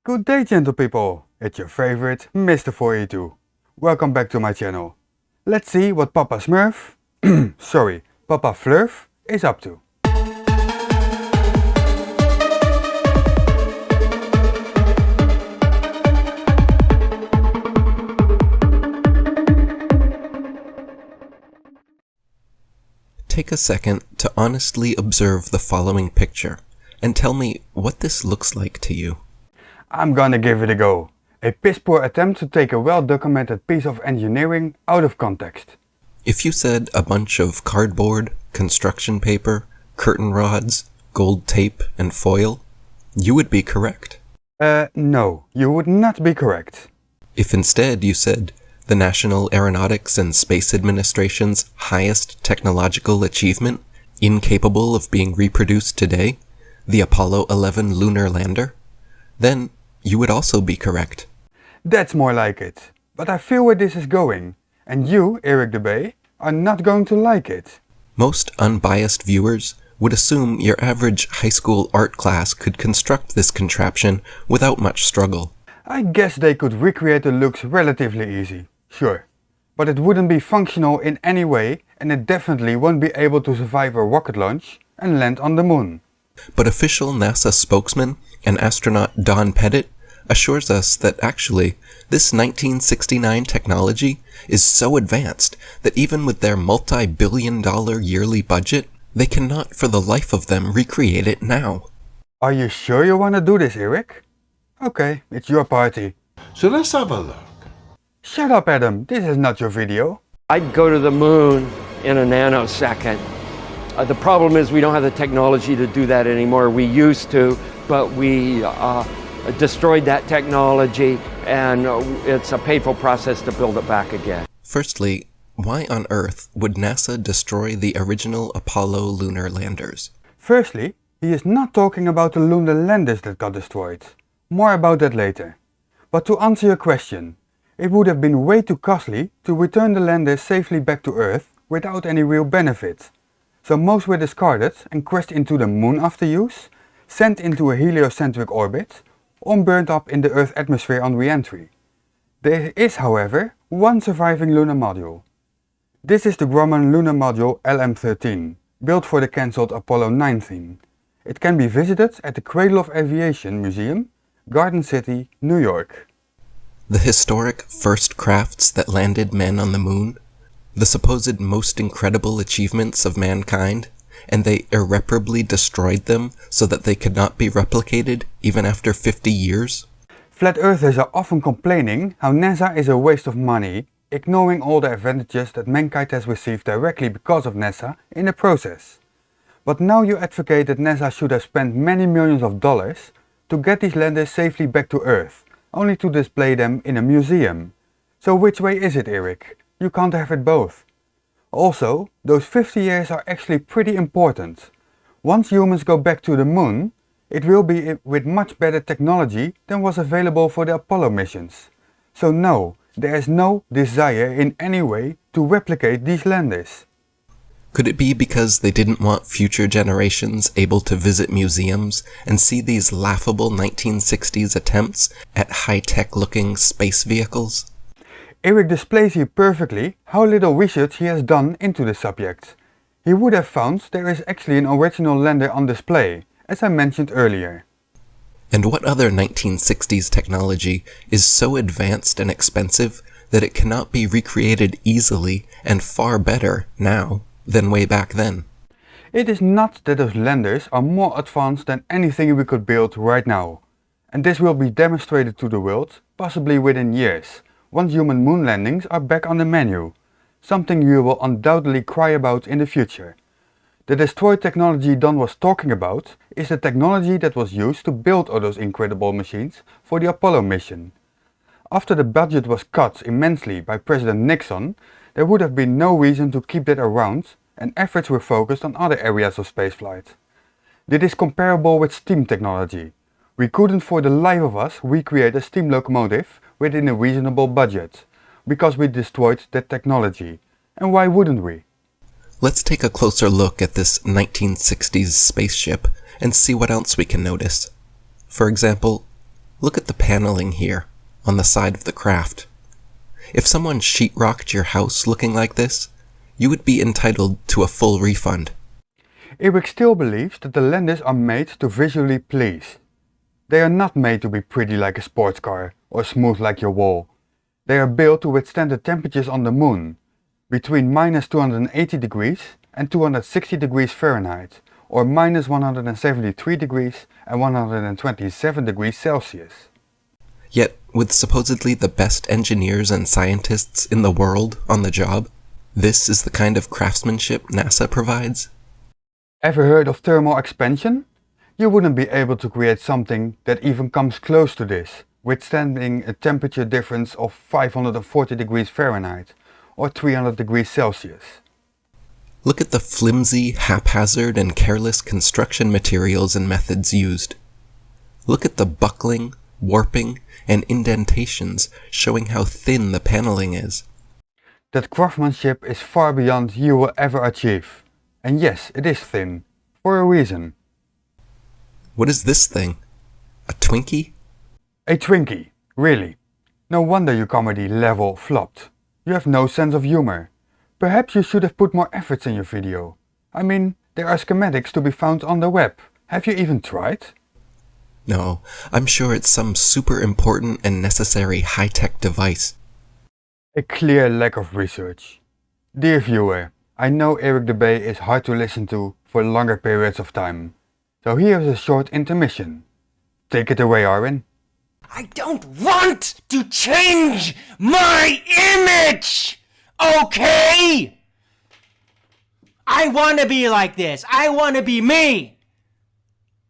Good day, gentle people, it's your favorite Mr. 4E2. Welcome back to my channel. Let's see what Papa Smurf, Papa Flurf is up to. Take a second to honestly observe the following picture and tell me what this looks like to you. I'm gonna give it a go. A piss-poor attempt to take a well-documented piece of engineering out of context. If you said a bunch of cardboard, construction paper, curtain rods, gold tape, and foil, you would be correct. No, you would not be correct. If instead you said the National Aeronautics and Space Administration's highest technological achievement, incapable of being reproduced today, the Apollo 11 lunar lander, then you would also be correct. That's more like it. But I feel where this is going, and you, Eric Dubay, are not going to like it. Most unbiased viewers would assume your average high school art class could construct this contraption without much struggle. I guess they could recreate the looks relatively easy, sure. But it wouldn't be functional in any way, and it definitely won't be able to survive a rocket launch and land on the moon. But official NASA spokesman and astronaut Don Pettit assures us that actually, this 1969 technology is so advanced that even with their multi-billion-dollar yearly budget, they cannot for the life of them recreate it now. Are you sure you want to do this, Eric? Okay, it's your party. So let's have a look. Shut up, Adam, this is not your video. I'd go to the moon in a nanosecond. The problem is we don't have the technology to do that anymore. We used to, but we destroyed that technology, and it's a painful process to build it back again. Firstly, why on earth would NASA destroy the original Apollo lunar landers? Firstly, he is not talking about the lunar landers that got destroyed. More about that later. But to answer your question, it would have been way too costly to return the landers safely back to Earth without any real benefit. So most were discarded and crashed into the moon after use, sent into a heliocentric orbit, or burned up in the Earth's atmosphere on re-entry. There is, however, one surviving lunar module. This is the Grumman lunar module LM13, built for the cancelled Apollo 9 theme. It can be visited at the Cradle of Aviation Museum, Garden City, New York. The historic first crafts that landed men on the moon, the supposed most incredible achievements of mankind, and they irreparably destroyed them so that they could not be replicated even after 50 years? Flat Earthers are often complaining how NASA is a waste of money, ignoring all the advantages that mankind has received directly because of NASA in the process. But now you advocate that NASA should have spent many millions of dollars to get these landers safely back to Earth, only to display them in a museum. So which way is it, Eric? You can't have it both. Also, those 50 years are actually pretty important. Once humans go back to the moon, it will be with much better technology than was available for the Apollo missions. So no, there is no desire in any way to replicate these landers. Could it be because they didn't want future generations able to visit museums and see these laughable 1960s attempts at high-tech looking space vehicles? Eric displays here perfectly how little research he has done into the subject. He would have found there is actually an original lander on display, as I mentioned earlier. And what other 1960s technology is so advanced and expensive that it cannot be recreated easily and far better now than way back then? It is not that those landers are more advanced than anything we could build right now. And this will be demonstrated to the world, possibly within years, once human moon landings are back on the menu, something you will undoubtedly cry about in the future. The destroyed technology Don was talking about is the technology that was used to build all those incredible machines for the Apollo mission. After the budget was cut immensely by President Nixon, there would have been no reason to keep that around, and efforts were focused on other areas of spaceflight. This is comparable with steam technology. We couldn't for the life of us recreate a steam locomotive within a reasonable budget, because we destroyed that technology. And why wouldn't we? Let's take a closer look at this 1960s spaceship and see what else we can notice. For example, Look at the paneling here, on the side of the craft. If someone sheetrocked your house looking like this, you would be entitled to a full refund. Eric still believes that the landers are made to visually please. They are not made to be pretty like a sports car or smooth like your wall. They are built to withstand the temperatures on the moon, between minus 280 degrees and 260 degrees Fahrenheit, or minus 173 degrees and 127 degrees Celsius. Yet, with supposedly the best engineers and scientists in the world on the job, this is the kind of craftsmanship NASA provides? Ever heard of thermal expansion? You wouldn't be able to create something that even comes close to this, withstanding a temperature difference of 540 degrees Fahrenheit or 300 degrees Celsius. Look at the flimsy, haphazard, and careless construction materials and methods used. Look at the buckling, warping, and indentations showing how thin the paneling is. That craftsmanship is far beyond you will ever achieve. And yes, it is thin, for a reason. What is this thing? A Twinkie? A Twinkie, really. No wonder your comedy level flopped. You have no sense of humor. Perhaps you should have put more efforts in your video. I mean, there are schematics to be found on the web. Have you even tried? No, I'm sure it's some super important and necessary high-tech device. A clear lack of research. Dear viewer, I know Eric Dubay is hard to listen to for longer periods of time. So here's a short intermission. Take it away, Arwen. I don't want to change my image! Okay? I want to be like this. I want to be me.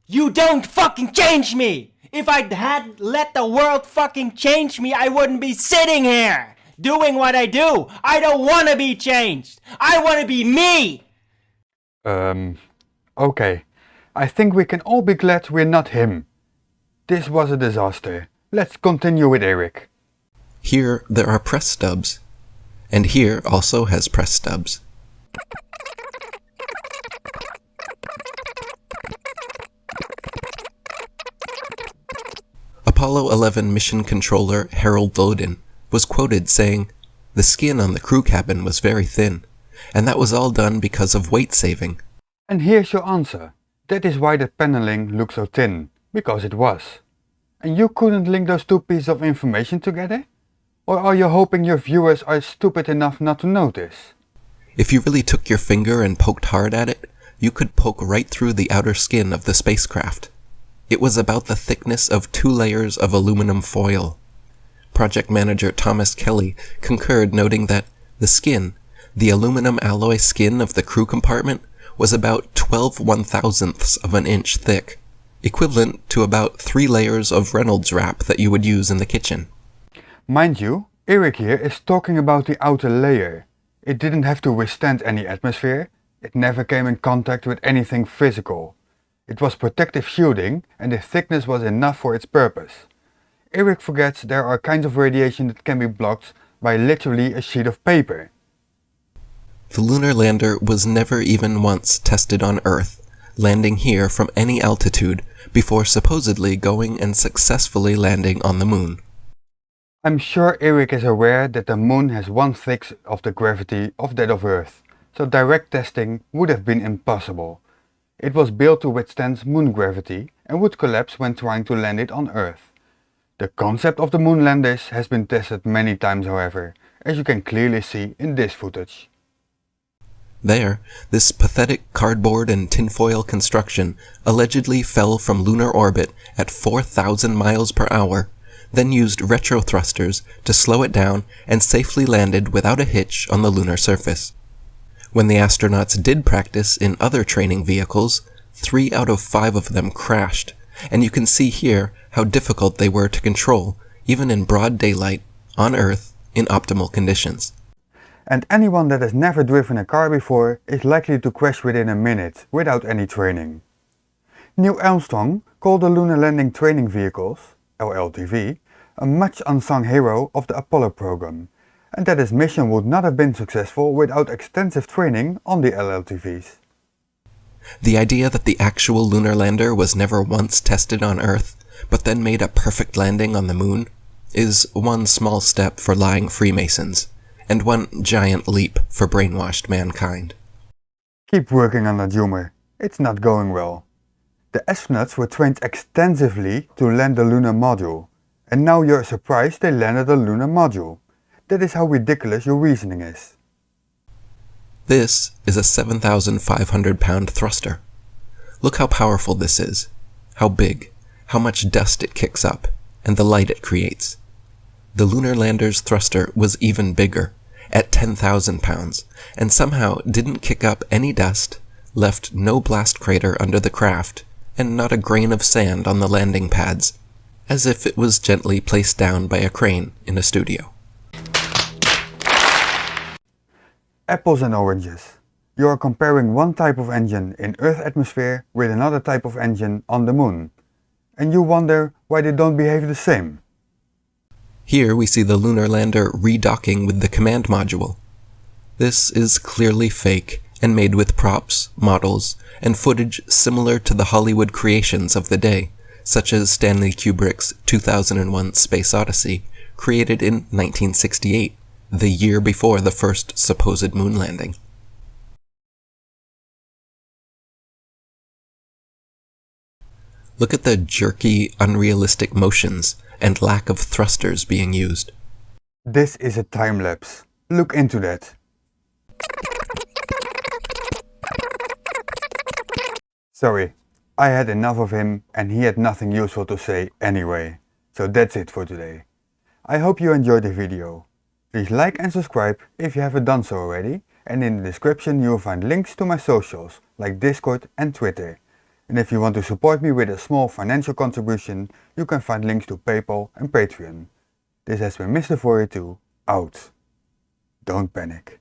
You don't fucking change me. If I had let the world fucking change me, I wouldn't be sitting here doing what I do. I don't want to be changed. I want to be me. Okay. I think we can all be glad we're not him. This was a disaster. Let's continue with Eric. Here there are press stubs. And here also has press stubs. Apollo 11 mission controller Harold Loden was quoted saying, "The skin on the crew cabin was very thin, and that was all done because of weight saving." And here's your answer. That is why the paneling looks so thin, because it was. And you couldn't link those two pieces of information together? Or are you hoping your viewers are stupid enough not to notice? If you really took your finger and poked hard at it, you could poke right through the outer skin of the spacecraft. It was about the thickness of 2 layers of aluminum foil. Project manager Thomas Kelly concurred, noting that the skin, the aluminum alloy skin of the crew compartment, was about 12 1/1000ths of an inch thick, equivalent to about 3 layers of Reynolds wrap that you would use in the kitchen. Mind you, Eric here is talking about the outer layer. It didn't have to withstand any atmosphere. It never came in contact with anything physical. It was protective shielding and the thickness was enough for its purpose. Eric forgets there are kinds of radiation that can be blocked by literally a sheet of paper. The lunar lander was never even once tested on Earth, landing here from any altitude before supposedly going and successfully landing on the moon. I'm sure Eric is aware that the moon has 1/6 of the gravity of that of Earth, so direct testing would have been impossible. It was built to withstand moon gravity and would collapse when trying to land it on Earth. The concept of the moon landers has been tested many times, however, as you can clearly see in this footage. There, this pathetic cardboard and tinfoil construction allegedly fell from lunar orbit at 4,000 miles per hour, then used retro thrusters to slow it down and safely landed without a hitch on the lunar surface. When the astronauts did practice in other training vehicles, 3 out of 5 of them crashed, and you can see here how difficult they were to control, even in broad daylight, on Earth, in optimal conditions. And anyone that has never driven a car before is likely to crash within a minute without any training. Neil Armstrong called the Lunar Landing Training Vehicles, LLTV, a much unsung hero of the Apollo program, and that his mission would not have been successful without extensive training on the LLTVs. The idea that the actual lunar lander was never once tested on Earth but then made a perfect landing on the moon, is one small step for lying Freemasons, and one giant leap for brainwashed mankind. Keep working on that humor. It's not going well. The astronauts were trained extensively to land the lunar module, and now you're surprised they landed a lunar module. That is how ridiculous your reasoning is. This is a 7,500-pound thruster. Look how powerful this is, how big, how much dust it kicks up, and the light it creates. The lunar lander's thruster was even bigger, at 10,000 pounds, and somehow didn't kick up any dust, left no blast crater under the craft, and not a grain of sand on the landing pads, as if it was gently placed down by a crane in a studio. Apples and oranges. You are comparing one type of engine in Earth's atmosphere with another type of engine on the moon. And you wonder why they don't behave the same. Here we see the lunar lander redocking with the command module. This is clearly fake and made with props, models, and footage similar to the Hollywood creations of the day, such as Stanley Kubrick's 2001 Space Odyssey, created in 1968. The year before the first supposed moon landing. Look at the jerky, unrealistic motions and lack of thrusters being used. This is a time lapse. Look into that. Sorry, I had enough of him and he had nothing useful to say anyway. So that's it for today. I hope you enjoyed the video. Please like and subscribe if you haven't done so already, and in the description you will find links to my socials like Discord and Twitter. And if you want to support me with a small financial contribution, you can find links to PayPal and Patreon. This has been Mr. 42, out. Don't panic.